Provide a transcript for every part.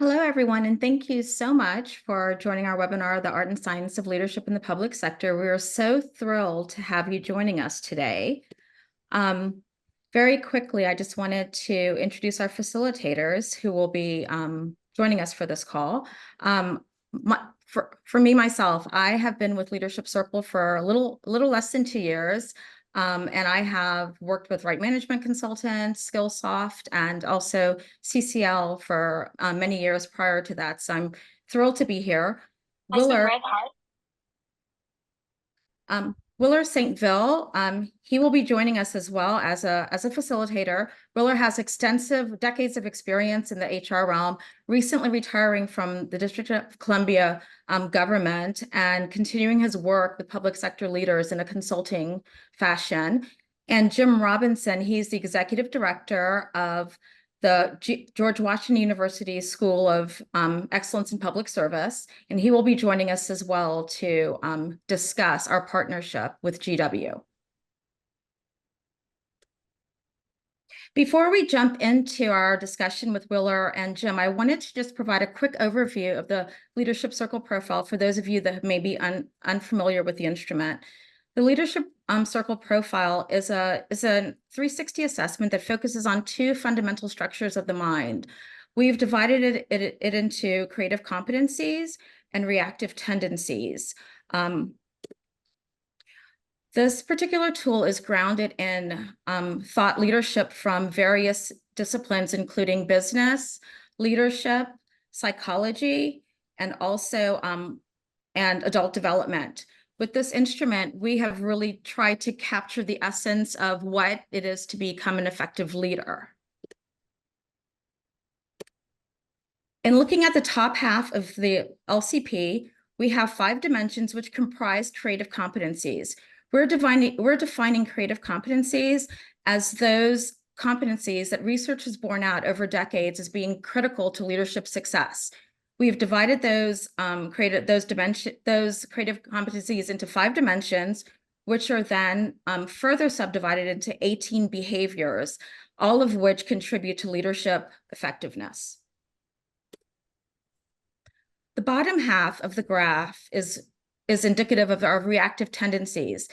Hello, everyone, and thank you so much for joining our webinar, The Art and Science of Leadership in the Public Sector. We are so thrilled to have you joining us today. Very quickly, I just wanted to introduce our facilitators who will be joining us for this call. For me, myself, I have been with Leadership Circle for a little less than 2 years. And I have worked with Right Management Consultants, Skillsoft, and also CCL for many years prior to that. So I'm thrilled to be here. Willer Saintville, he will be joining us as well as a facilitator. Willer has extensive decades of experience in the HR realm, recently retiring from the District of Columbia government and continuing his work with public sector leaders in a consulting fashion. And Jim Robinson, he's the executive director of the George Washington University School of Excellence in Public Service, and he will be joining us as well to discuss our partnership with GW. Before we jump into our discussion with Willer and Jim, I wanted to just provide a quick overview of the Leadership Circle profile for those of you that may be unfamiliar with the instrument. The Leadership Circle profile is a 360 assessment that focuses on two fundamental structures of the mind. We've divided it into creative competencies and reactive tendencies. This particular tool is grounded in thought leadership from various disciplines, including business, leadership, psychology, and also and adult development. With this instrument, we have really tried to capture the essence of what it is to become an effective leader. In looking at the top half of the LCP, we have 5 dimensions which comprise creative competencies. We're defining creative competencies as those competencies that research has borne out over decades as being critical to leadership success. We've divided those creative competencies into 5 dimensions, which are then further subdivided into 18 behaviors, all of which contribute to leadership effectiveness. The bottom half of the graph is indicative of our reactive tendencies.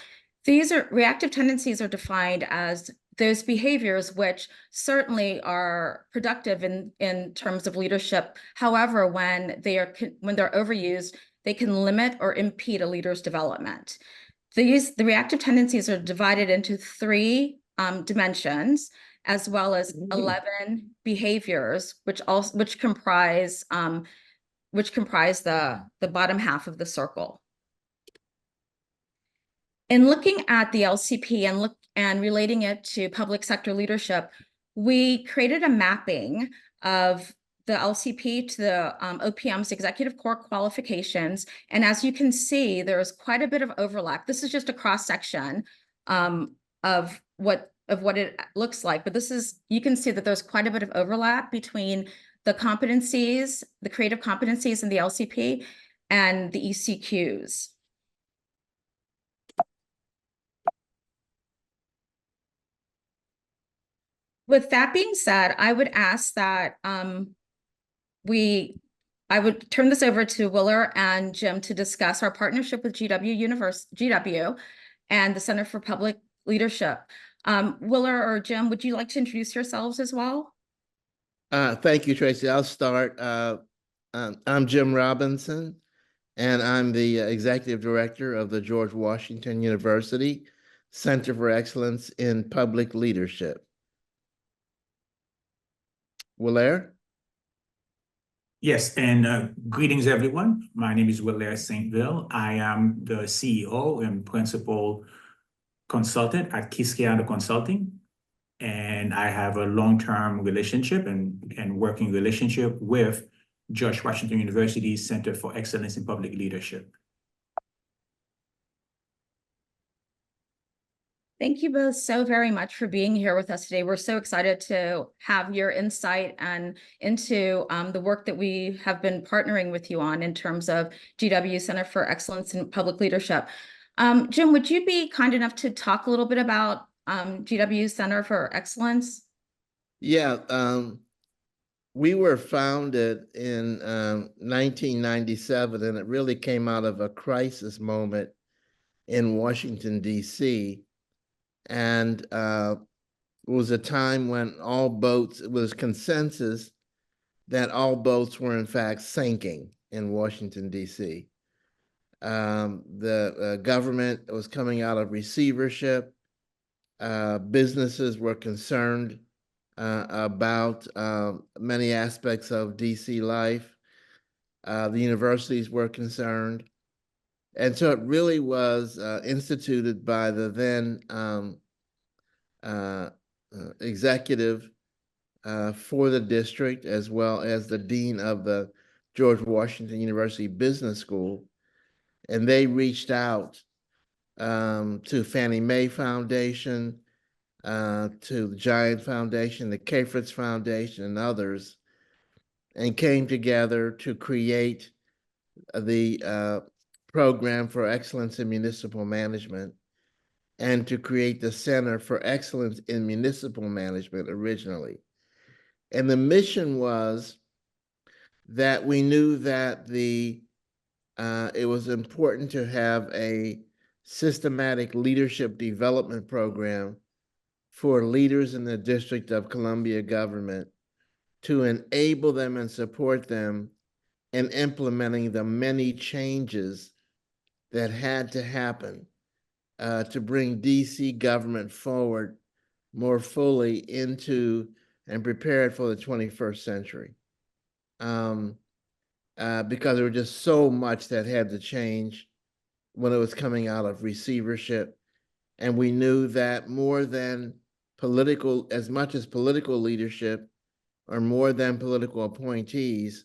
Reactive tendencies are defined as those behaviors which certainly are productive in terms of leadership. However, when they're overused, they can limit or impede a leader's development. The reactive tendencies are divided into 3 dimensions, as well as 11 behaviors, which comprise the bottom half of the circle. In looking at the LCP and relating it to public sector leadership, we created a mapping of the LCP to the OPM's executive core qualifications. And as you can see, there's quite a bit of overlap. This is just a cross-section of what it looks like. But you can see that there's quite a bit of overlap between the competencies, the creative competencies in the LCP and the ECQs. With that being said, I would ask that I would turn this over to Willer and Jim to discuss our partnership with GW and the Center for Public Leadership. Willer or Jim, would you like to introduce yourselves as well? Thank you, Tracy. I'll start. I'm Jim Robinson, and I'm the Executive Director of the George Washington University Center for Excellence in Public Leadership. Willer? Yes, and greetings, everyone. My name is Willer Saintville. I am the CEO and Principal Consultant at Kiskeando Consulting. And I have a long-term relationship and working relationship with George Washington University's Center for Excellence in Public Leadership. Thank you both so very much for being here with us today. We're so excited to have your insight and into the work that we have been partnering with you on in terms of GW Center for Excellence in Public Leadership. Jim, would you be kind enough to talk a little bit about GW Center for Excellence? Yeah, we were founded in 1997, and it really came out of a crisis moment in Washington, D.C. And it was a time when it was consensus that all boats were in fact sinking in Washington, D.C. The government was coming out of receivership. Businesses were concerned about many aspects of DC life. The universities were concerned. And so it really was instituted by the then uh, executive for the district, as well as the dean of the George Washington University Business School. And they reached out to Fannie Mae Foundation, to the Giant Foundation, the K. Fritz Foundation, and others, and came together to create the Program for Excellence in Municipal Management and to create the Center for Excellence in Municipal Management originally. And the mission was that we knew that it was important to have a systematic leadership development program for leaders in the District of Columbia government to enable them and support them in implementing the many changes that had to happen to bring DC government forward more fully into and prepared for the 21st century. Because there was just so much that had to change when it was coming out of receivership. And we knew that more than as much as political leadership or more than political appointees,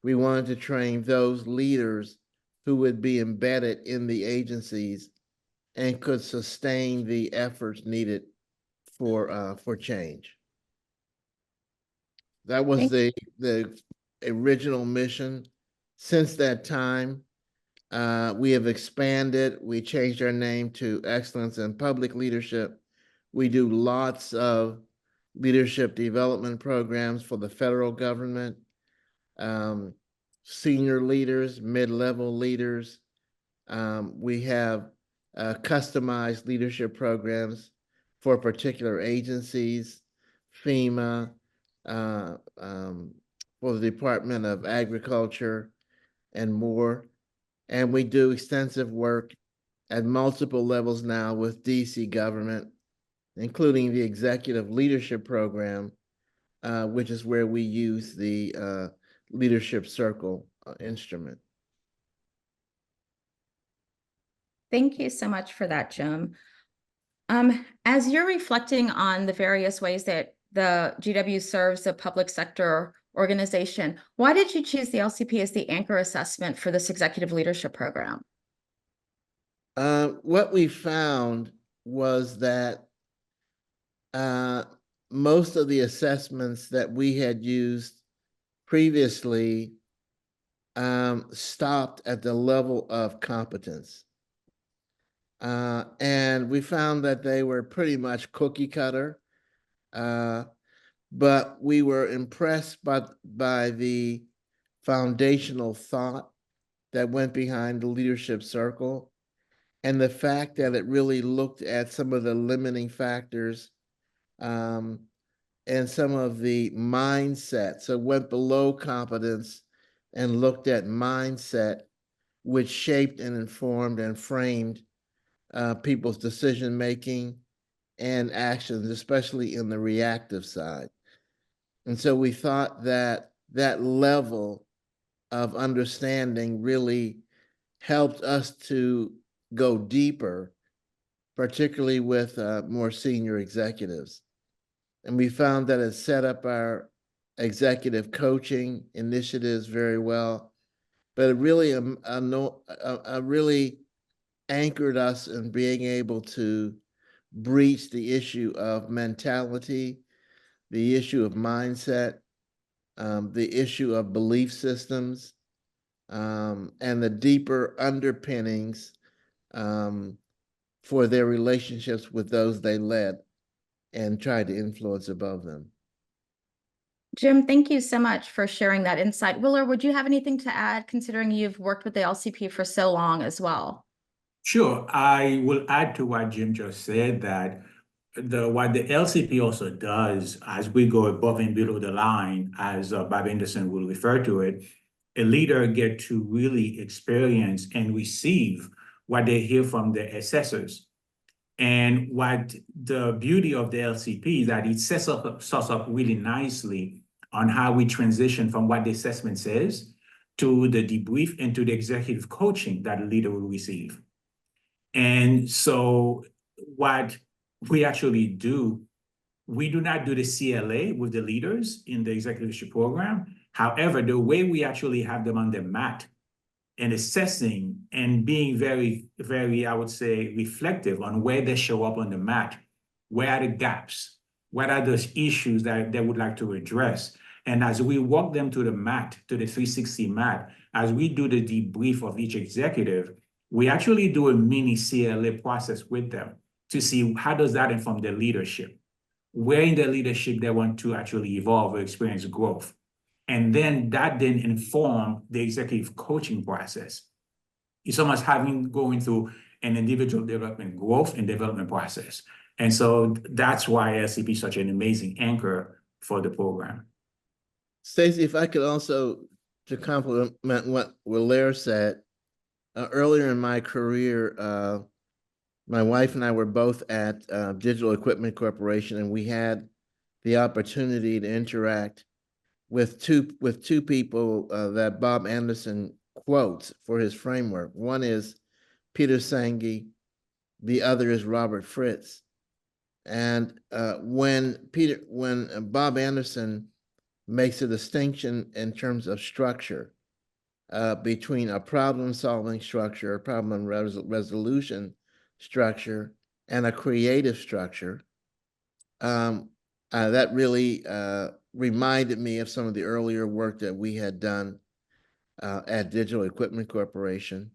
we wanted to train those leaders who would be embedded in the agencies and could sustain the efforts needed for change. That was the original mission. Since that time, we have expanded. We changed our name to Excellence in Public Leadership. We do lots of leadership development programs for the federal government, senior leaders, mid-level leaders. We have customized leadership programs for particular agencies, FEMA, for the Department of Agriculture, and more. And we do extensive work at multiple levels now with DC government, including the Executive Leadership Program, which is where we use the Leadership Circle instrument. Thank you so much for that, Jim. As you're reflecting on the various ways that the GW serves the public sector organization, why did you choose the LCP as the anchor assessment for this executive leadership program? What we found was that most of the assessments that we had used previously stopped at the level of competence. And we found that they were pretty much cookie cutter, but we were impressed by the foundational thought that went behind the leadership circle and the fact that it really looked at some of the limiting factors and some of the mindset. So went below competence and looked at mindset, which shaped and informed and framed people's decision making and actions, especially in the reactive side. And so we thought that that level of understanding really helped us to go deeper, particularly with more senior executives. And we found that it set up our executive coaching initiatives very well, but it really, really anchored us in being able to breach the issue of mentality, the issue of mindset, the issue of belief systems, and the deeper underpinnings for their relationships with those they led and tried to influence above them. Jim, thank you so much for sharing that insight. Willer, would you have anything to add, considering you've worked with the LCP for so long as well? Sure, I will add to what Jim just said that what the LCP also does as we go above and below the line, as Bob Anderson will refer to it, a leader get to really experience and receive what they hear from the assessors. And what the beauty of the LCP is that it sets us up really nicely on how we transition from what the assessment says to the debrief and to the executive coaching that a leader will receive. And so what we actually do, we do not do the CLA with the leaders in the executive leadership program. However, the way we actually have them on the mat and assessing and being very, very, I would say, reflective on where they show up on the mat, where are the gaps, what are those issues that they would like to address. And as we walk them to the mat, to the 360 mat, as we do the debrief of each executive, we actually do a mini CLA process with them to see how does that inform their leadership, where in their leadership they want to actually evolve or experience growth. And then that then inform the executive coaching process. It's almost going through an individual development growth and development process. And so that's why LCP is such an amazing anchor for the program. Stacey, if I could also to complement what Willer said, earlier in my career, my wife and I were both at Digital Equipment Corporation, and we had the opportunity to interact with two people that Bob Anderson quotes for his framework. One is Peter Senge, the other is Robert Fritz. And when Bob Anderson makes a distinction in terms of structure between a problem-solving structure, a problem resolution structure, and a creative structure, that really reminded me of some of the earlier work that we had done at Digital Equipment Corporation.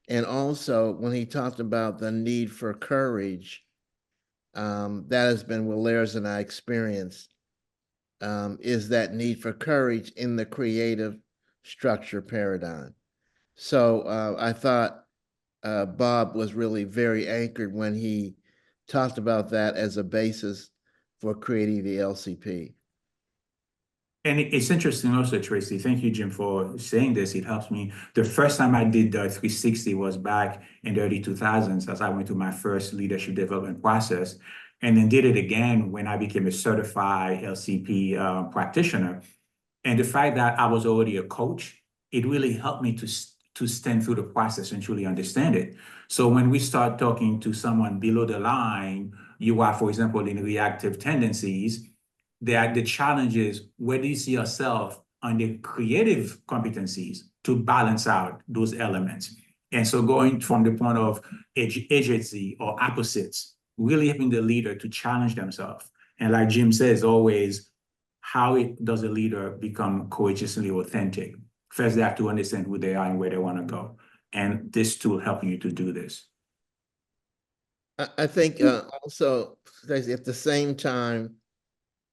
And also when he talked about the need for courage, that has been Willer's and I experience, is that need for courage in the creative structure paradigm. So I thought Bob was really very anchored when he talked about that as a basis for creating the LCP. And it's interesting also, Tracy. Thank you, Jim, for saying this. It helps me. The first time I did the 360 was back in the early 2000s as I went through my first leadership development process, and then did it again when I became a certified LCP practitioner. And the fact that I was already a coach, it really helped me to stand through the process and truly understand it. So when we start talking to someone below the line, you are, for example, in reactive tendencies, the challenge is, where do you see yourself on the creative competencies to balance out those elements? And so going from the point of agency or opposites, really helping the leader to challenge themselves. And like Jim says, always, how does a leader become courageously authentic? First, they have to understand who they are and where they want to go. And this tool helping you to do this. I think also, Stacey, at the same time,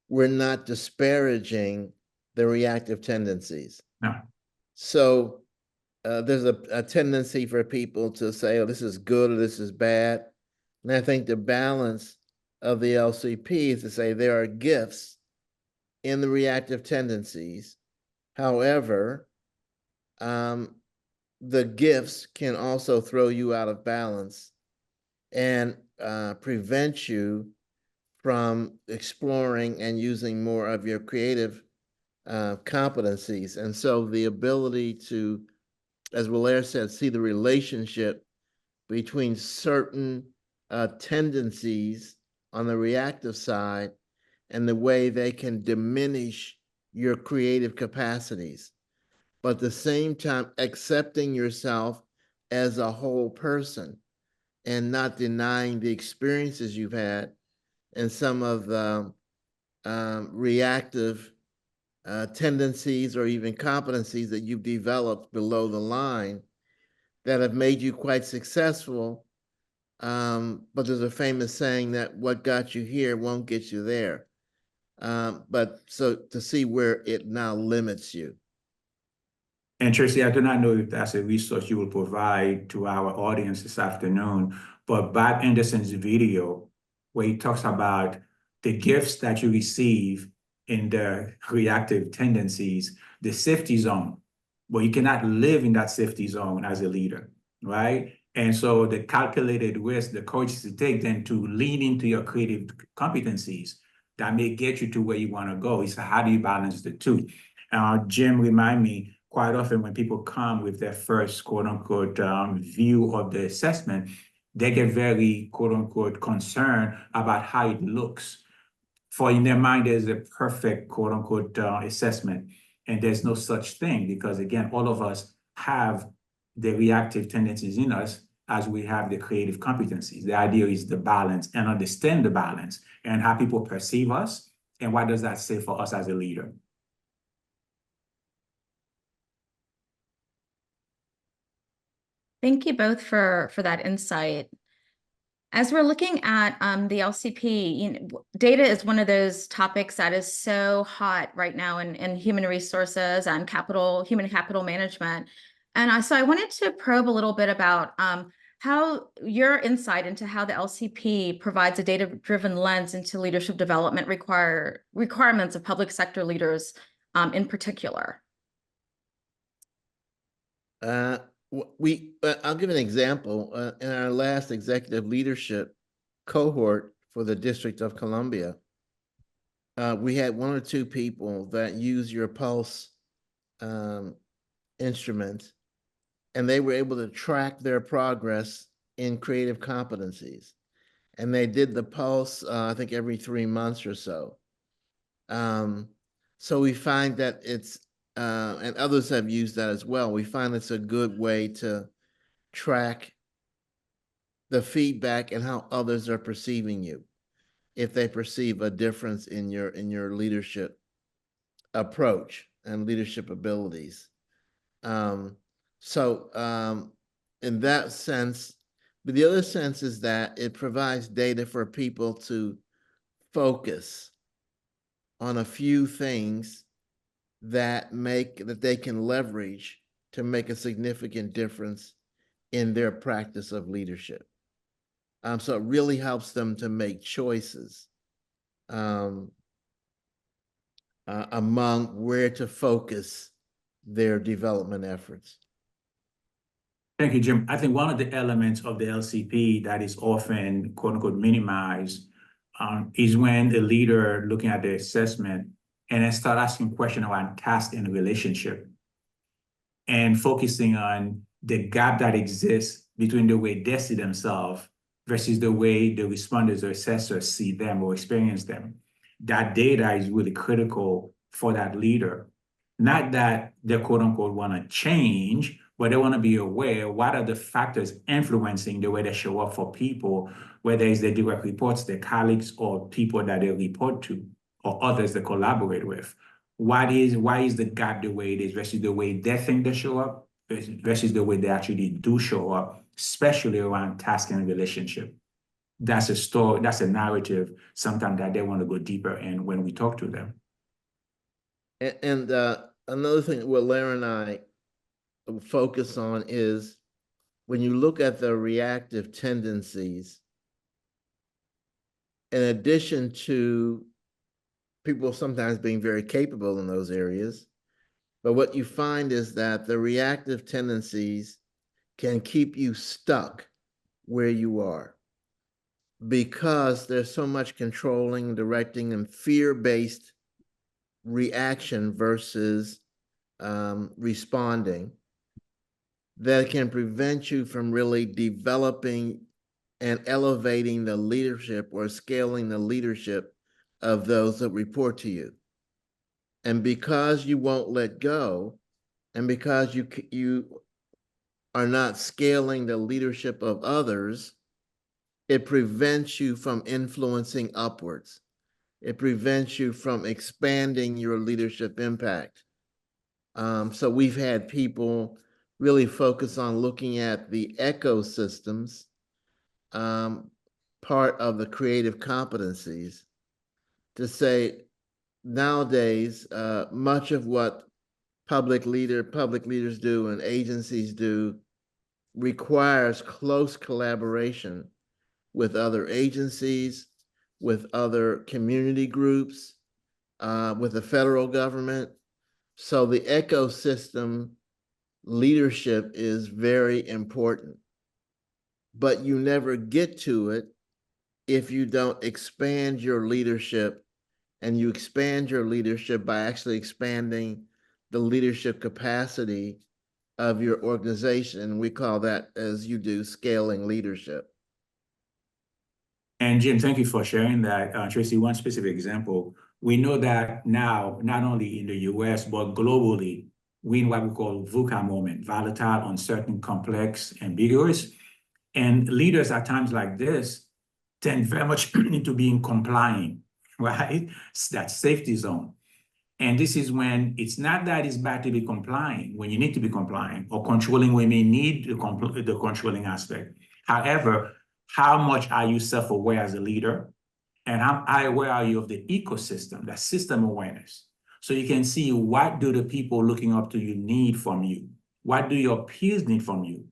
we're not disparaging the reactive tendencies. No. So there's a tendency for people to say, oh, this is good or this is bad. And I think the balance of the LCP is to say there are gifts in the reactive tendencies. However, the gifts can also throw you out of balance and prevent you from exploring and using more of your creative competencies. And so the ability to, as Willer said, see the relationship between certain tendencies on the reactive side and the way they can diminish your creative capacities, but at the same time accepting yourself as a whole person and not denying the experiences you've had and some of the reactive tendencies or even competencies that you've developed below the line that have made you quite successful. But there's a famous saying that what got you here won't get you there. But so to see where it now limits you. And Tracy, I do not know if that's a resource you will provide to our audience this afternoon, but Bob Anderson's video, where he talks about the gifts that you receive in the reactive tendencies, the safety zone, where you cannot live in that safety zone as a leader, right? And so the calculated risk, the courage to take then to lean into your creative competencies that may get you to where you want to go. Is how do you balance the two? Jim, remind me, quite often when people come with their first quote unquote view of the assessment, they get very quote unquote concerned about how it looks. For in their mind, there's a perfect quote unquote assessment, and there's no such thing because again, all of us have the reactive tendencies in us as we have the creative competencies. The idea is the balance and understand the balance and how people perceive us and what does that say for us as a leader. Thank you both for that insight. As we're looking at the LCP, data is one of those topics that is so hot right now in human resources and human capital management. And so I wanted to probe a little bit about how your insight into how the LCP provides a data-driven lens into leadership development requirements of public sector leaders in particular. I'll give an example. In our last executive leadership cohort for the District of Columbia, we had one or two people that use your pulse instrument, and they were able to track their progress in creative competencies. And they did the pulse, I think, every 3 months or so. So we find that it's, and others have used that as well. We find it's a good way to track the feedback and how others are perceiving you, if they perceive a difference in your leadership approach and leadership abilities. In that sense, but the other sense is that it provides data for people to focus on a few things that they can leverage to make a significant difference in their practice of leadership. So it really helps them to make choices among where to focus their development efforts. Thank you, Jim. I think one of the elements of the LCP that is often, quote unquote, minimized is when the leader looking at the assessment and then start asking questions around task and relationship and focusing on the gap that exists between the way they see themselves versus the way the responders or assessors see them or experience them. That data is really critical for that leader. Not that they quote unquote want to change, but they want to be aware what are the factors influencing the way they show up for people, whether it's their direct reports, their colleagues, or people that they report to, or others they collaborate with. Why is the gap the way it is versus the way they think they show up versus the way they actually do show up, especially around task and relationship. That's a story, that's a narrative sometimes that they want to go deeper in when we talk to them. And another thing what Larry and I focus on is when you look at the reactive tendencies, in addition to people sometimes being very capable in those areas, but what you find is that the reactive tendencies can keep you stuck where you are because there's so much controlling, directing, and fear-based reaction versus responding that can prevent you from really developing and elevating the leadership or scaling the leadership of those that report to you. And because you won't let go, and because you are not scaling the leadership of others, it prevents you from influencing upwards. It prevents you from expanding your leadership impact. So we've had people really focus on looking at the ecosystems, part of the creative competencies, to say, nowadays, much of what public leaders do and agencies do requires close collaboration with other agencies, with other community groups, with the federal government. So the ecosystem leadership is very important, but you never get to it if you don't expand your leadership, and you expand your leadership by actually expanding the leadership capacity of your organization. We call that, as you do, scaling leadership. And Jim, thank you for sharing that. Tracy, one specific example. We know that now, not only in the US, but globally, we're in what we call VUCA moment, volatile, uncertain, complex, ambiguous. And leaders at times like this tend very much into being compliant, right? It's that safety zone. And this is when it's not that it's bad to be compliant when you need to be compliant, or controlling when you need the controlling aspect. However, how much are you self-aware as a leader? And how aware are you of the ecosystem, that system awareness? So you can see, what do the people looking up to you need from you? What do your peers need from you?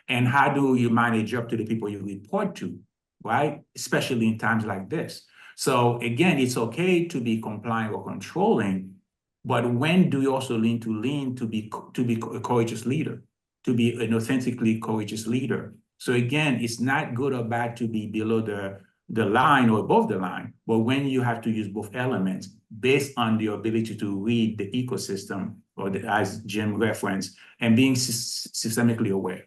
And how do you manage up to the people you report to, right? Especially in times like this. So again, it's okay to be compliant or controlling, but when do you also lean to be a courageous leader, to be an authentically courageous leader? So again, it's not good or bad to be below the line or above the line, but when you have to use both elements based on the ability to read the ecosystem, or as Jim referenced, and being systemically aware.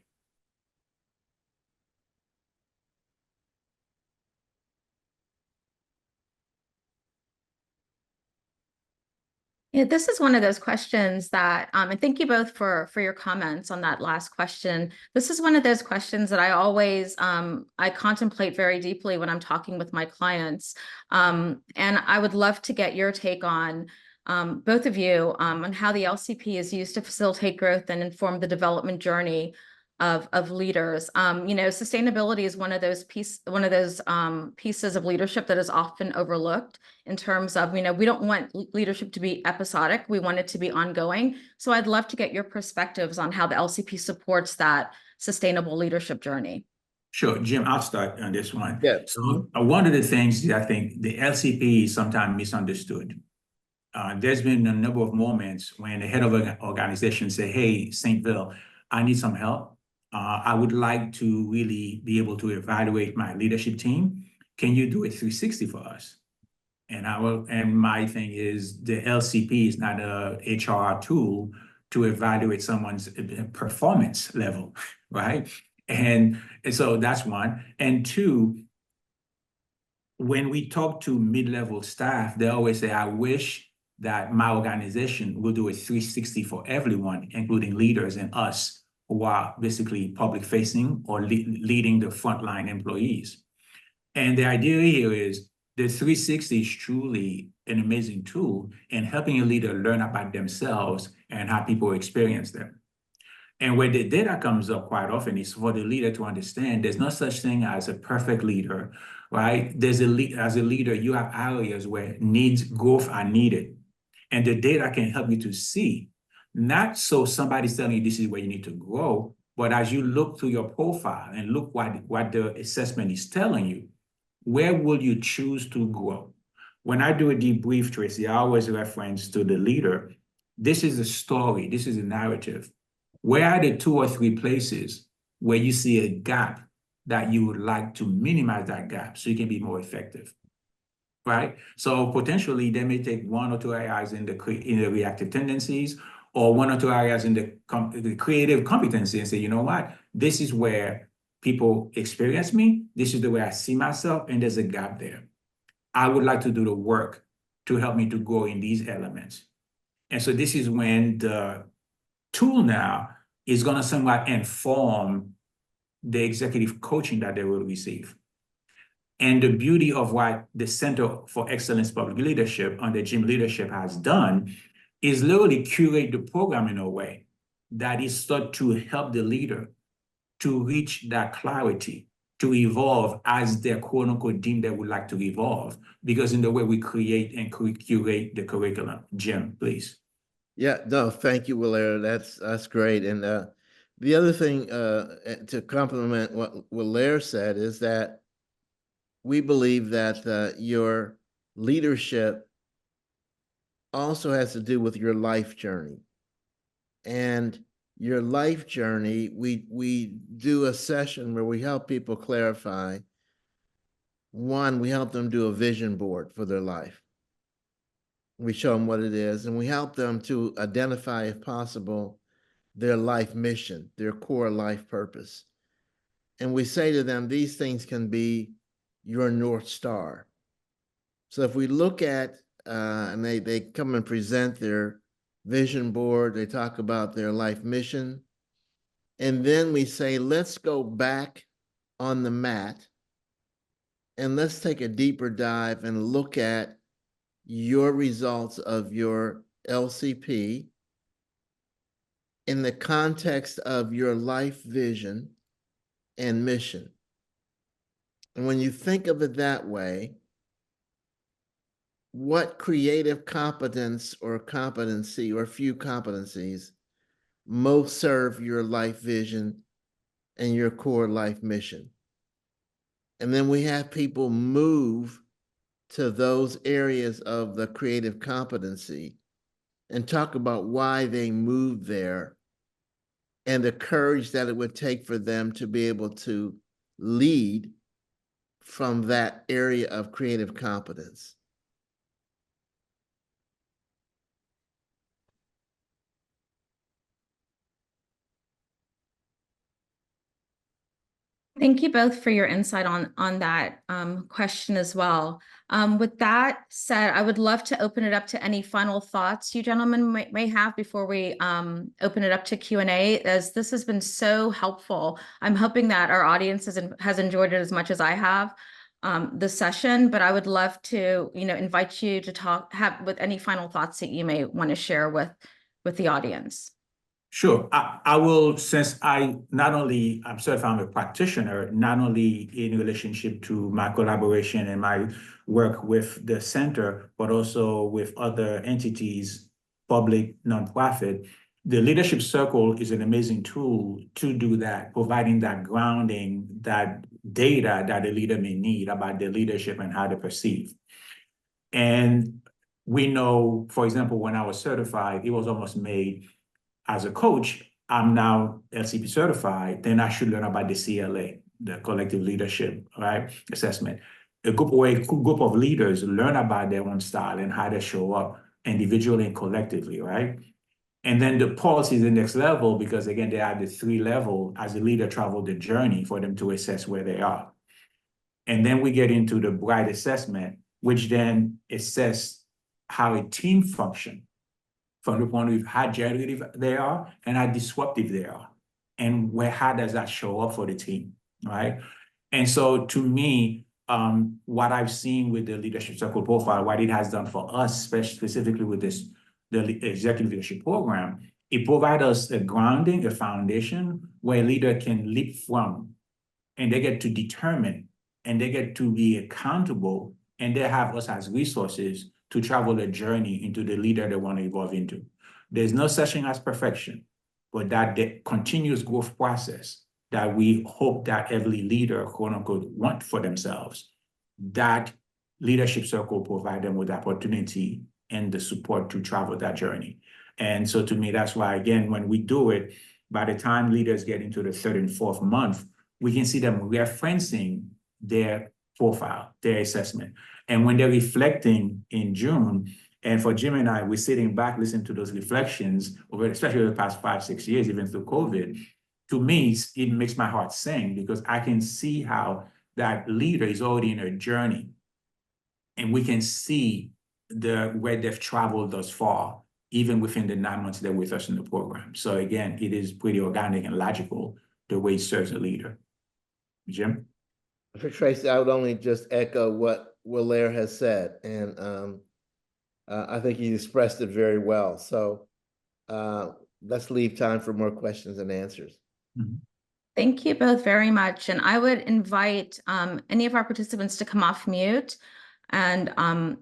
Yeah, this is one of those questions that, and thank you both for your comments on that last question. This is one of those questions that I always, I contemplate very deeply when I'm talking with my clients. And I would love to get your take on, both of you, on how the LCP is used to facilitate growth and inform the development journey of leaders. You know, sustainability is one of those pieces of leadership that is often overlooked, in terms of, you know, we don't want leadership to be episodic. We want it to be ongoing. So I'd love to get your perspectives on how the LCP supports that sustainable leadership journey. Sure, Jim, I'll start on this one. Yeah. So one of the things that I think the LCP is sometimes misunderstood. There's been a number of moments when the head of an organization say, hey, Saintville, I need some help. I would like to really be able to evaluate my leadership team. Can you do a 360 for us? And my thing is, the LCP is not a HR tool to evaluate someone's performance level, right? And so that's one. And two, when we talk to mid-level staff, they always say, I wish that my organization will do a 360 for everyone, including leaders and us, who are basically public-facing or leading the frontline employees. And the idea here is the 360 is truly an amazing tool in helping a leader learn about themselves and how people experience them. And where the data comes up quite often is for the leader to understand there's no such thing as a perfect leader, right? As a leader, you have areas where needs, growth are needed. And the data can help you to see, not so somebody's telling you this is where you need to grow, but as you look through your profile and look what the assessment is telling you, where will you choose to grow? When I do a debrief, Tracy, I always reference to the leader. This is a story. This is a narrative. Where are the 2 or 3 places where you see a gap that you would like to minimize that gap so you can be more effective, right? So potentially they may take 1 or 2 areas in the reactive tendencies, or 1 or 2 areas in the creative competency, and say, you know what, this is where people experience me. This is the way I see myself, and there's a gap there. I would like to do the work to help me to grow in these elements. And so this is when the tool now is going to somewhat inform the executive coaching that they will receive. And the beauty of what the Center for Excellence Public Leadership under Jim leadership has done is literally curate the program in a way that is thought to help the leader to reach that clarity to evolve as their quote unquote deem they would like to evolve, because in the way we create and curate the curriculum. Jim, please. Yeah, no, thank you, Walaire. That's great. And the other thing to complement what Walaire said is that we believe that your leadership also has to do with your life journey. And your life journey, we do a session where we help people clarify. One, we help them do a vision board for their life. We show them what it is, and we help them to identify, if possible, their life mission, their core life purpose. And we say to them, these things can be your North Star. So if we look at, and they come and present their vision board, they talk about their life mission, and then we say, let's go back on the mat and let's take a deeper dive and look at your results of your LCP in the context of your life vision and mission. And when you think of it that way, what creative competence or competency or few competencies most serve your life vision and your core life mission? And then we have people move to those areas of the creative competency and talk about why they moved there and the courage that it would take for them to be able to lead from that area of creative competence. Thank you both for your insight on that question as well. With that said, I would love to open it up to any final thoughts you gentlemen may have before we open it up to Q&A, as this has been so helpful. I'm hoping that our audience has enjoyed it as much as I have this session, but I would love to invite you to have with any final thoughts that you may want to share with the audience. Sure. I will, since I'm certified, I'm a practitioner, not only in relationship to my collaboration and my work with the center, but also with other entities, public, nonprofit. The Leadership Circle is an amazing tool to do that, providing that grounding, that data that a leader may need about their leadership and how they perceive. And we know, for example, when I was certified, it was almost made as a coach, I'm now LCP certified, then I should learn about the CLA, the collective leadership, right, assessment. A group of leaders learn about their own style and how they show up individually and collectively, right? And then the pulse is the next level, because again, they have the 3 level as a leader travel the journey for them to assess where they are. And then we get into the bright assessment, which then assess how a team function from the point of view of how generative they are and how disruptive they are. And how does that show up for the team, right? And so to me, what I've seen with the Leadership Circle profile, what it has done for us, specifically with the Executive Leadership Program, it provides us a grounding, a foundation where a leader can leap from, and they get to determine, and they get to be accountable, and they have us as resources to travel the journey into the leader they want to evolve into. There's no such thing as perfection, but that the continuous growth process that we hope that every leader, quote unquote, want for themselves, that Leadership Circle provide them with the opportunity and the support to travel that journey. And so to me, that's why, again, when we do it, by the time leaders get into the 3rd and 4th month, we can see them referencing their profile, their assessment. And when they're reflecting in June, and for Jim and I, we're sitting back, listening to those reflections especially over the past 5-6 years, even through COVID. To me, it makes my heart sing, because I can see how that leader is already in a journey, and we can see where they've traveled thus far, even within the 9 months they're with us in the program. So again, it is pretty organic and logical the way it serves a leader. Jim? For Tracy, I would only just echo what Walaire has said, and I think he expressed it very well. So let's leave time for more questions and answers. Mm-hmm. Thank you both very much. And I would invite any of our participants to come off mute and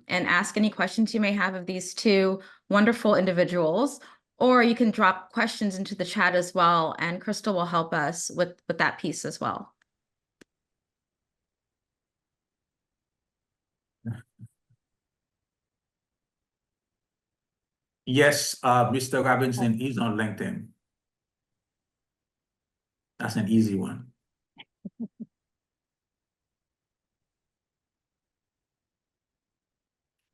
ask any questions you may have of these two wonderful individuals. Or you can drop questions into the chat as well, and Crystal will help us with that piece as well. Yes, Mr. Robinson is on LinkedIn. That's an easy one.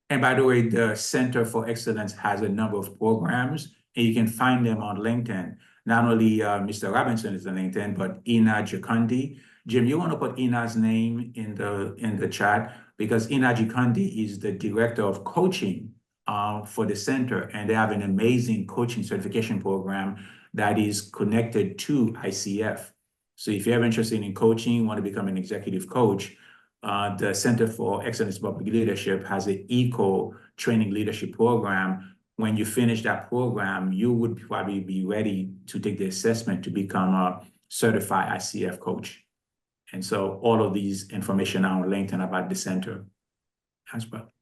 And by the way, the Center for Excellence has a number of programs, and you can find them on LinkedIn. Not only Mr. Robinson is on LinkedIn, but Ina Jikundi. Jim, you want to put Ina's name in the chat, because Ina Jikundi is the director of coaching for the center, and they have an amazing coaching certification program that is connected to ICF. So if you're interested in coaching, want to become an executive coach, the Center for Excellence in Public Leadership has an ECO training leadership program. When you finish that program, you would probably be ready to take the assessment to become a certified ICF coach. And so all of these information are on LinkedIn about the center as well.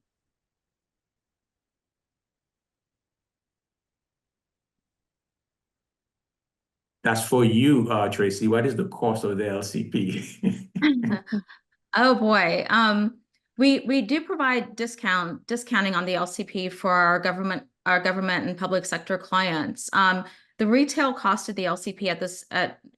That's for you, Tracy. What is the cost of the LCP? Oh boy. We do provide discounting on the LCP for our government and public sector clients. The retail cost of the LCP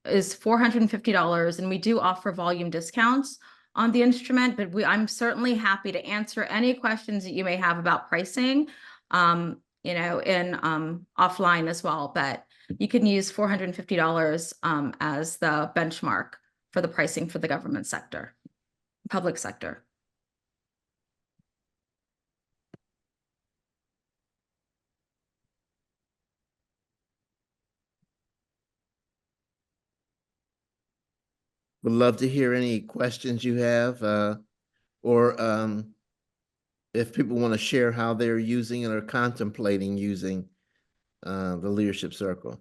is $450, and we do offer volume discounts on the instrument, but I'm certainly happy to answer any questions that you may have about pricing, in offline as well. But you can use $450 as the benchmark for the pricing for the government sector, public sector. Would love to hear any questions you have, or if people want to share how they're using it or contemplating using the Leadership Circle.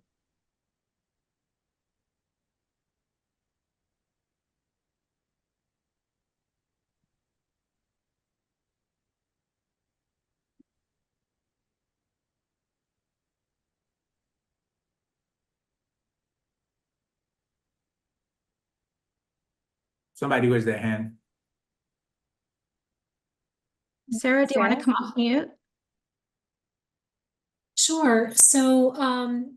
Somebody raise their hand. Sarah, do you want to come off mute? Sure. So,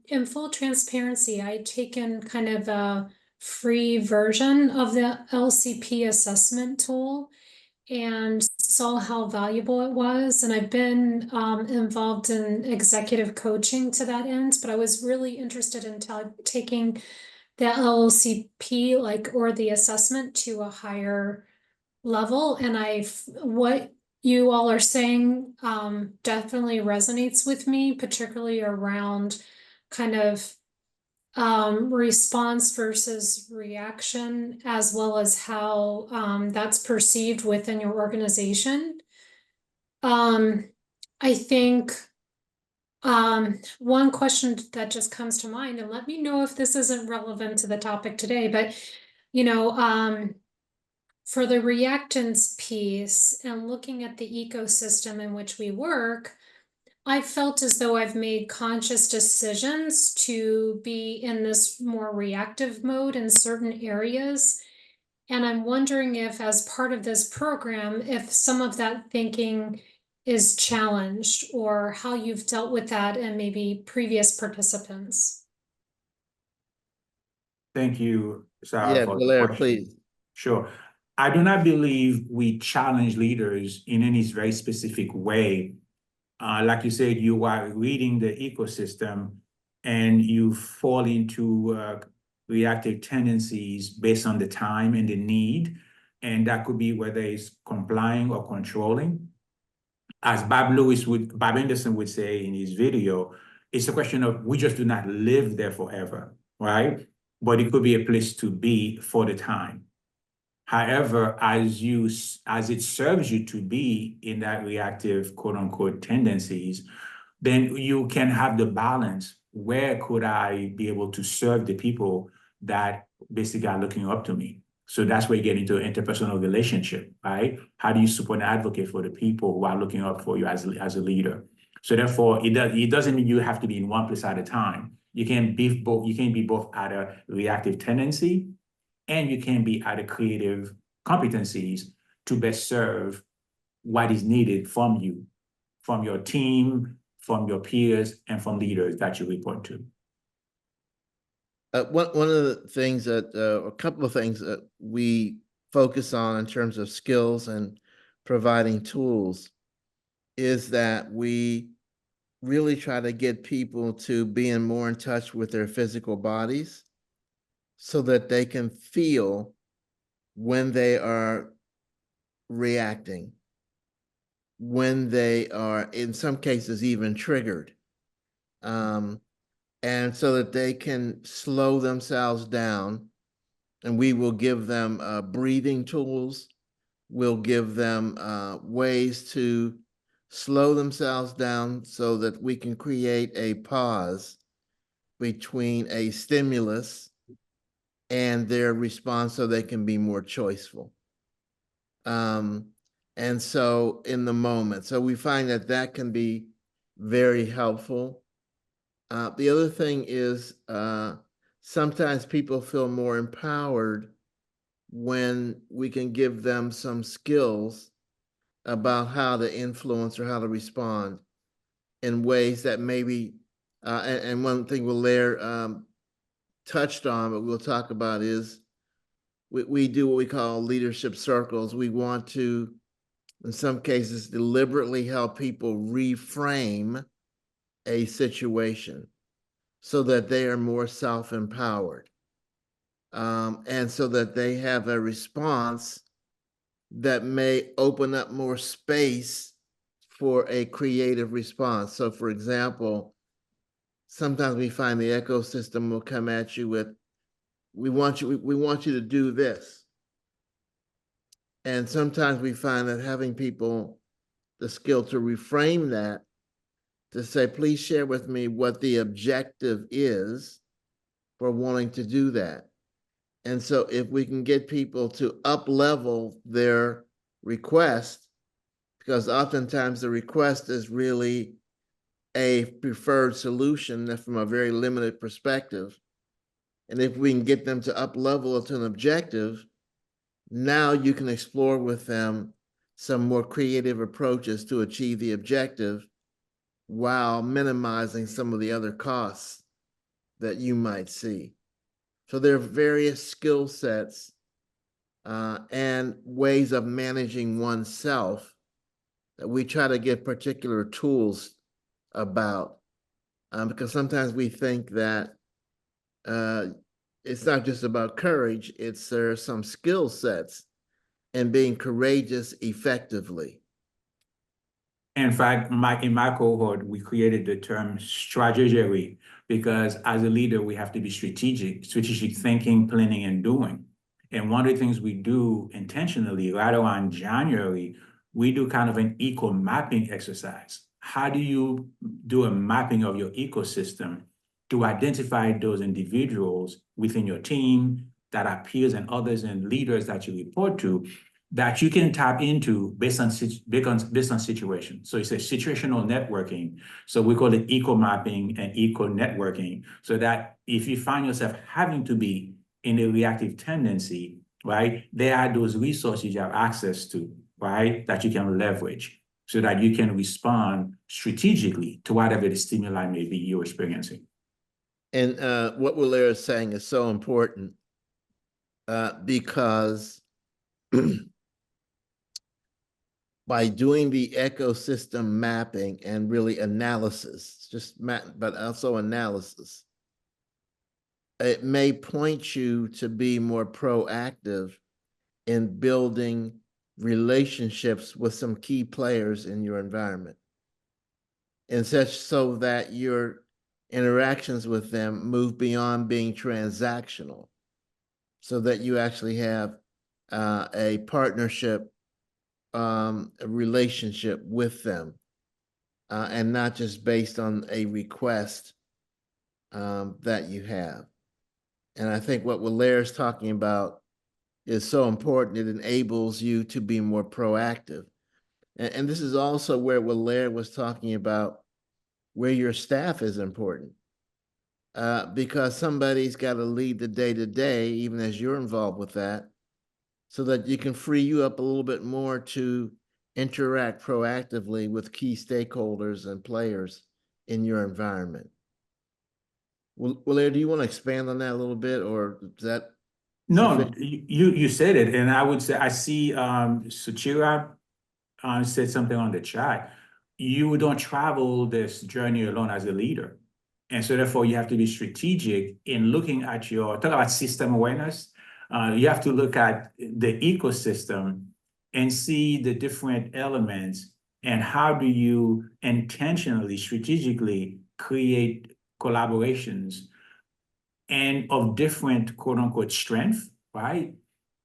in full transparency, I'd taken kind of a free version of the LCP assessment tool and saw how valuable it was. And I've been involved in executive coaching to that end, but I was really interested in taking the LCP, or the assessment, to a higher level. And what you all are saying definitely resonates with me, particularly around kind of response versus reaction, as well as how that's perceived within your organization. I think one question that just comes to mind, and let me know if this isn't relevant to the topic today, but for the reactance piece and looking at the ecosystem in which we work, I felt as though I've made conscious decisions to be in this more reactive mode in certain areas. And I'm wondering if, as part of this program, if some of that thinking is challenged, or how you've dealt with that in maybe previous participants. Thank you, Sarah, Yeah, for the Blair, question. please. Sure. I do not believe we challenge leaders in any very specific way. Like you said, you are reading the ecosystem and you fall into reactive tendencies based on the time and the need. And that could be whether it's complying or controlling. As Bob Anderson would say in his video, it's a question of, we just do not live there forever, right? But it could be a place to be for the time. However, as it serves you to be in that reactive, quote unquote, tendencies, then you can have the balance. Where could I be able to serve the people that basically are looking up to me. So that's where you get into an interpersonal relationship, right? How do you support and advocate for the people who are looking up for you as a leader? So therefore, it doesn't mean you have to be in one place at a time. You can be both. You can be both at a reactive tendency, and you can be at a creative competencies to best serve what is needed from you, from your team, from your peers, and from leaders that you report to. One of the things that, a couple of things that we focus on in terms of skills and providing tools is that we really try to get people to being more in touch with their physical bodies so that they can feel when they are reacting, when they are, in some cases, even triggered. And so that they can slow themselves down, and we will give them breathing tools. We'll give them ways to slow themselves down so that we can create a pause between a stimulus and their response so they can be more choiceful. And so in the moment, so we find that that can be very helpful. The other thing is sometimes people feel more empowered when we can give them some skills about how to influence or how to respond in ways that maybe, and one thing Lair touched on, but we'll talk about is we do what we call leadership circles. We want to, in some cases, deliberately help people reframe a situation so that they are more self-empowered. And so that they have a response that may open up more space for a creative response. So for example, sometimes we find the ecosystem will come at you with, we want you to do this. And sometimes we find that having people the skill to reframe that, to say, please share with me what the objective is for wanting to do that. And so if we can get people to up-level their request, because oftentimes the request is really a preferred solution from a very limited perspective. And if we can get them to up-level it to an objective, now you can explore with them some more creative approaches to achieve the objective while minimizing some of the other costs that you might see. So there are various skill sets and ways of managing oneself that we try to give particular tools about, because sometimes we think that it's not just about courage, there are some skill sets in being courageous effectively. In fact, in my cohort, we created the term strategy because as a leader, we have to be strategic thinking, planning, and doing. And one of the things we do intentionally right around January, we do kind of an eco mapping exercise. How do you do a mapping of your ecosystem to identify those individuals within your team that are peers and others and leaders that you report to that you can tap into based on situation. So it's a situational networking. So we call it eco mapping and eco networking. So that if you find yourself having to be in a reactive tendency, right, there are those resources you have access to, right, that you can leverage so that you can respond strategically to whatever the stimuli may be you're experiencing. And what Lair is saying is so important because by doing the ecosystem mapping and really analysis, but also analysis, it may point you to be more proactive in building relationships with some key players in your environment, and such so that your interactions with them move beyond being transactional, so that you actually have a partnership, a relationship with them, and not just based on a request that you have. And I think what Walaire is talking about is so important. It enables you to be more proactive. And this is also where Walaire was talking about where your staff is important. Because somebody's got to lead the day-to-day, even as you're involved with that, so that you can free you up a little bit more to interact proactively with key stakeholders and players in your environment. Walaire, do you want to expand on that a little bit, or is that No, sufficient? you said it, and I would say I see Suchira said something on the chat. You don't travel this journey alone as a leader. And so therefore you have to be strategic in looking at talk about system awareness. You have to look at the ecosystem and see the different elements and how do you intentionally, strategically create collaborations and of different quote unquote strength, right?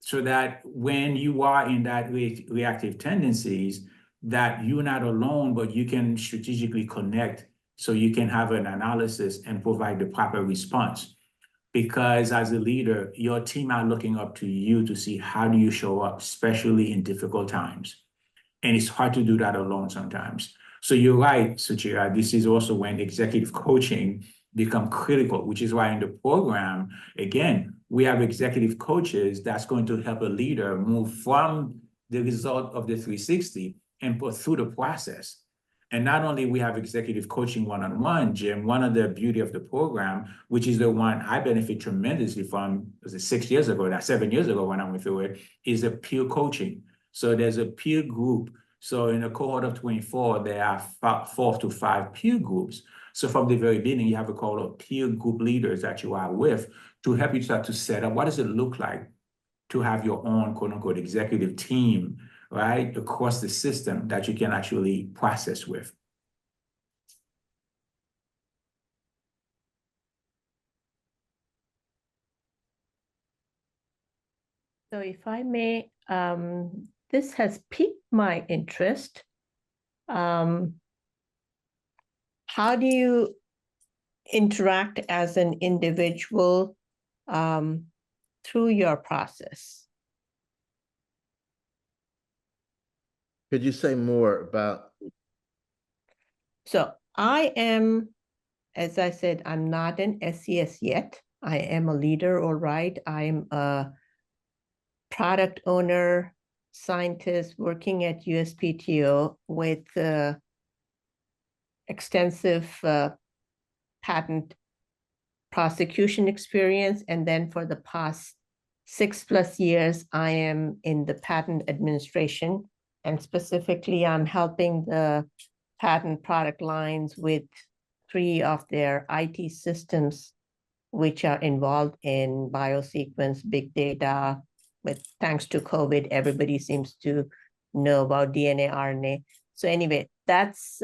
So that when you are in that reactive tendencies, that you're not alone, but you can strategically connect so you can have an analysis and provide the proper response. Because as a leader, your team are looking up to you to see how do you show up, especially in difficult times. And it's hard to do that alone sometimes. So you're right, Suchira. This is also when executive coaching become critical, which is why in the program, again, we have executive coaches that's going to help a leader move from the result of the 360 and put through the process. And not only we have executive coaching one-on-one, Jim, one of the beauty of the program, which is the one I benefit tremendously from, was it 7 years ago when I went through it, is a peer coaching. So there's a peer group. So in a cohort of 24, there are 4 to 5 peer groups. So from the very beginning, you have a call of peer group leaders that you are with to help you start to set up what does it look like to have your own quote unquote executive team, right, across the system that you can actually process with. So if I may, this has piqued my interest. How do you interact as an individual through your process? Could you say more about? So I am, as I said, I'm not an SES yet. I am a leader, all right. I'm a product owner, scientist working at USPTO with extensive patent prosecution experience. And then for the past 6+ years, I am in the patent administration. And specifically, I'm helping the patent product lines with 3 of their IT systems, which are involved in biosequence, big data. But thanks to COVID, everybody seems to know about DNA, RNA. So anyway, that's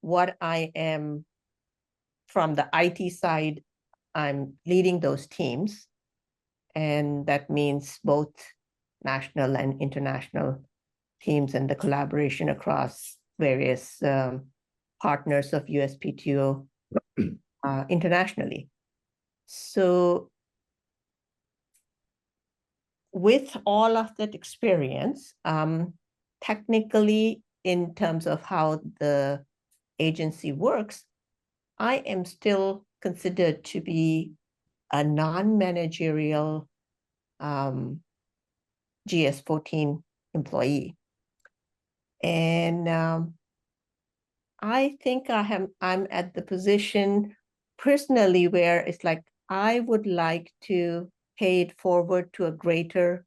what I am from the IT side. I'm leading those teams. And that means both national and international teams and the collaboration across various partners of USPTO internationally. So with all of that experience, technically in terms of how the agency works, I am still considered to be a non-managerial GS14 employee. And I think I'm at the position personally where it's like, I would like to pay it forward to a greater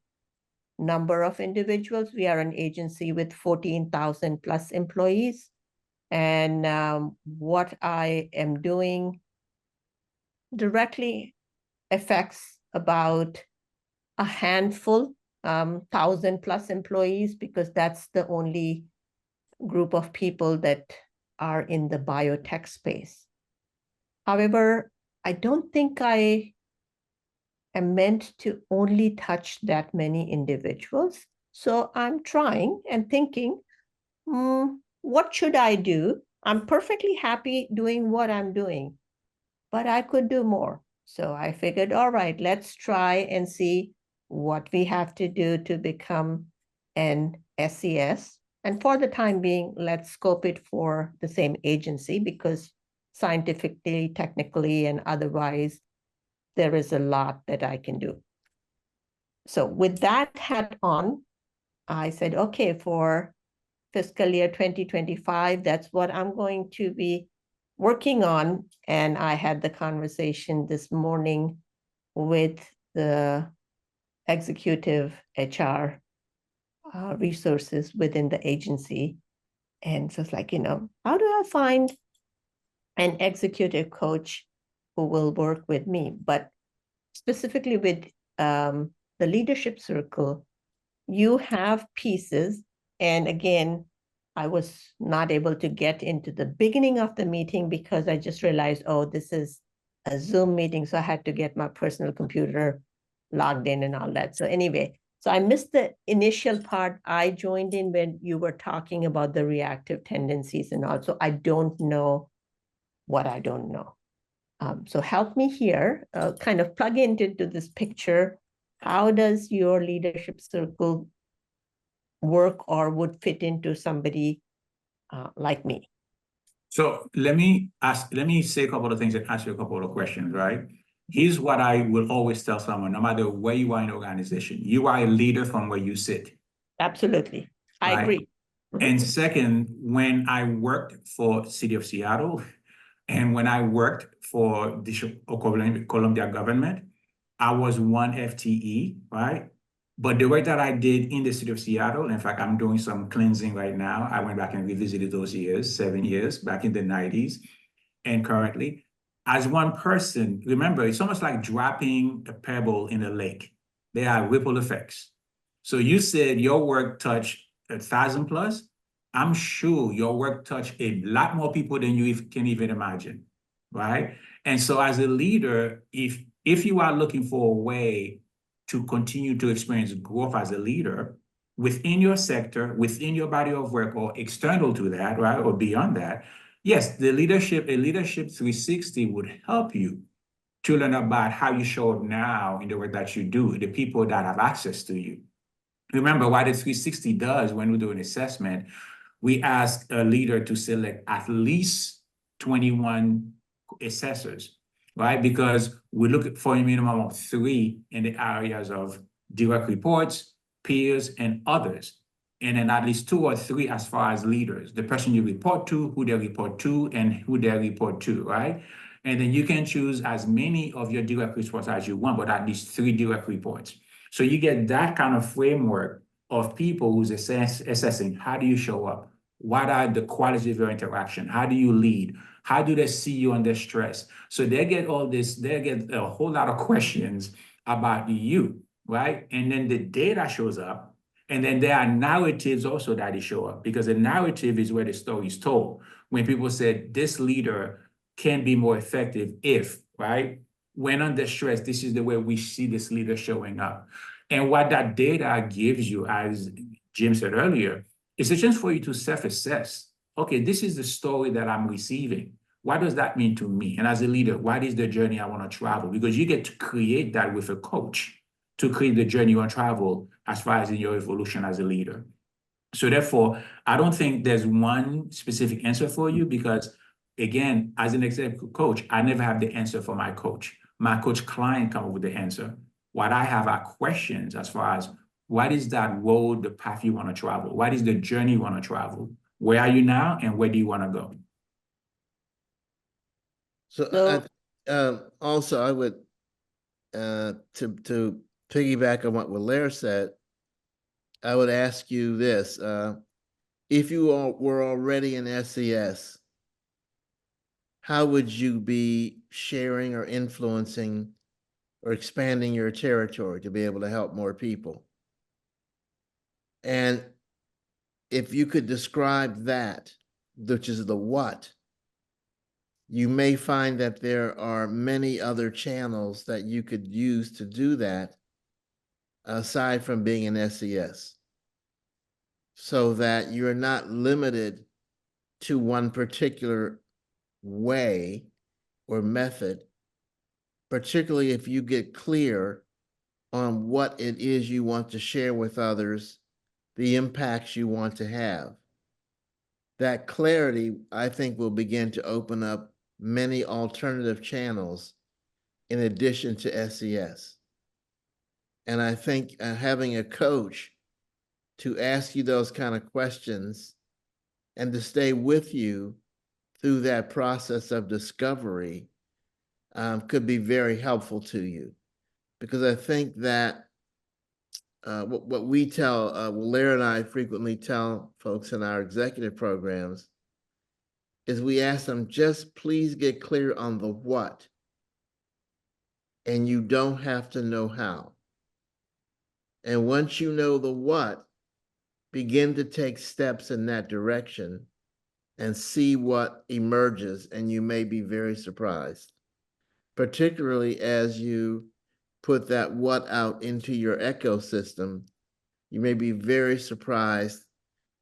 number of individuals. We are an agency with 14,000 plus employees. And what I am doing directly affects about a handful, 1,000 plus employees, because that's the only group of people that are in the biotech space. However, I don't think I am meant to only touch that many individuals. So I'm trying and thinking, what should I do? I'm perfectly happy doing what I'm doing, but I could do more. So I figured, all right, let's try and see what we have to do to become an SES. And for the time being, let's scope it for the same agency because scientifically, technically, and otherwise, there is a lot that I can do. So with that hat on, I said, okay, for fiscal year 2025, that's what I'm going to be working on. And I had the conversation this morning with the executive HR resources within the agency. And so it's like, how do I find an executive coach who will work with me? But specifically with the leadership circle, you have pieces. And again, I was not able to get into the beginning of the meeting because I just realized, oh, this is a Zoom meeting. So I had to get my personal computer logged in and all that. So anyway, so I missed the initial part. I joined in when you were talking about the reactive tendencies and all. So I don't know what I don't know. So help me here, kind of plug into this picture. How does your leadership circle work or would fit into somebody like me? So let me say a couple of things and ask you a couple of questions, right? Here's what I will always tell someone, no matter where you are in the organization, you are a leader from where you sit. Absolutely. I Right. agree. And second, when I worked for City of Seattle and when I worked for District of Columbia government, I was one FTE, right? But the work that I did in the City of Seattle, in fact, I'm doing some cleansing right now. I went back and revisited those years, 7 years, back in the 90s and currently. As one person, remember, it's almost like dropping a pebble in a lake. There are ripple effects. So you said your work touched 1,000 plus. I'm sure your work touched a lot more people than you can even imagine, right? And so as a leader, if you are looking for a way to continue to experience growth as a leader within your sector, within your body of work, or external to that, right, or beyond that, yes, a leadership 360 would help you to learn about how you show up now in the work that you do, the people that have access to you. Remember what the 360 does when we do an assessment, we ask a leader to select at least 21 assessors, right? Because we look for a minimum of 3 in the areas of direct reports, peers, and others. And then at least 2 or 3 as far as leaders, the person you report to, who they report to, and who they report to, right? And then you can choose as many of your direct reports as you want, but at least 3 direct reports. So you get that kind of framework of people who's assessing how do you show up? What are the qualities of your interaction? How do you lead? How do they see you under stress? So they get all this, they get a whole lot of questions about you, right? And then the data shows up. And then there are narratives also that they show up because the narrative is where the story is told. When people said this leader can be more effective if, right? When under stress, this is the way we see this leader showing up. And what that data gives you, as Jim said earlier, is a chance for you to self-assess. Okay, this is the story that I'm receiving. What does that mean to me? And as a leader, what is the journey I want to travel? Because you get to create that with a coach to create the journey you want to travel as far as in your evolution as a leader. So therefore, I don't think there's one specific answer for you because, again, as an executive coach, I never have the answer for my coach. My coach client come up with the answer. What I have are questions as far as what is that road, the path you want to travel? What is the journey you want to travel? Where are you now and where do you want to go? So also I would to piggyback on what Walaire said, I would ask you this. If you were already an SES, how would you be sharing or influencing or expanding your territory to be able to help more people? And if you could describe that, which is the what, you may find that there are many other channels that you could use to do that aside from being an SES, so that you're not limited to one particular way or method, particularly if you get clear on what it is you want to share with others, the impacts you want to have. That clarity, I think, will begin to open up many alternative channels in addition to SES. And I think having a coach to ask you those kind of questions and to stay with you through that process of discovery could be very helpful to you. Because I think that what we tell, Larry and I frequently tell folks in our executive programs is we ask them, just please get clear on the what. And you don't have to know how. And once you know the what, begin to take steps in that direction and see what emerges, and you may be very surprised, particularly as you put that what out into your ecosystem. You may be very surprised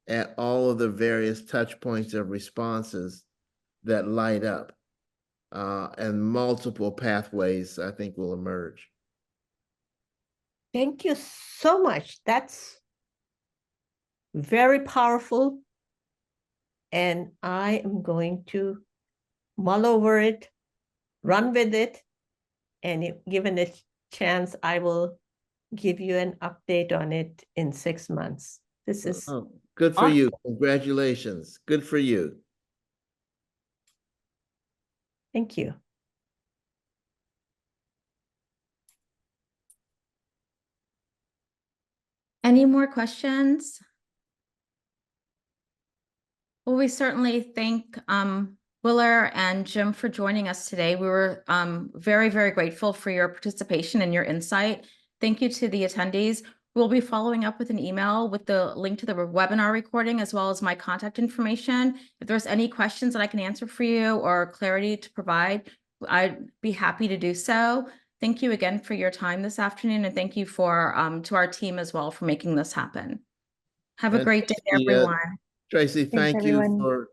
at all of the various touch points of responses that light up, and multiple pathways, I think, will emerge. Thank you so much. That's very powerful. And I am going to mull over it, run with it, and if given a chance, I will give you an update on it in 6 months. This is Oh, good for you. Congratulations. Good for you. Thank you. Any more questions? Well, we certainly thank Willer and Jim for joining us today. We were very, very grateful for your participation and your insight. Thank you to the attendees. We'll be following up with an email with the link to the webinar recording, as well as my contact information. If there's any questions that I can answer for you or clarity to provide, I'd be happy to do so. Thank you again for your time this afternoon, and thank you for to our team as well for making this happen. Have a And great day, Tracy, everyone. Tracy, thank you everyone. for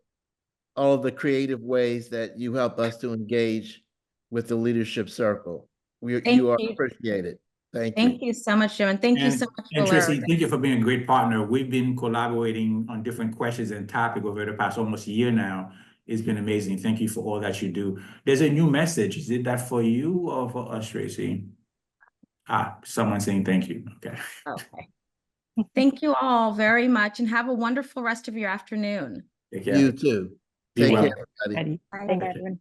all of the creative ways that you help us to engage with the leadership circle. Thank You are you. appreciated. Thank Thank you. you so much, Jim, and thank you so much, And Willer. Tracy, thank you for being a great partner. We've been collaborating on different questions and topics over the past almost year now. It's been amazing. Thank you for all that you do. There's a new message. Is it that for you or for us, Tracy? Someone saying thank you. Okay. Okay. Thank you all very much, and have a wonderful rest of your afternoon. Take care. You too. Be Take well. care, everybody. Thank you. Okay.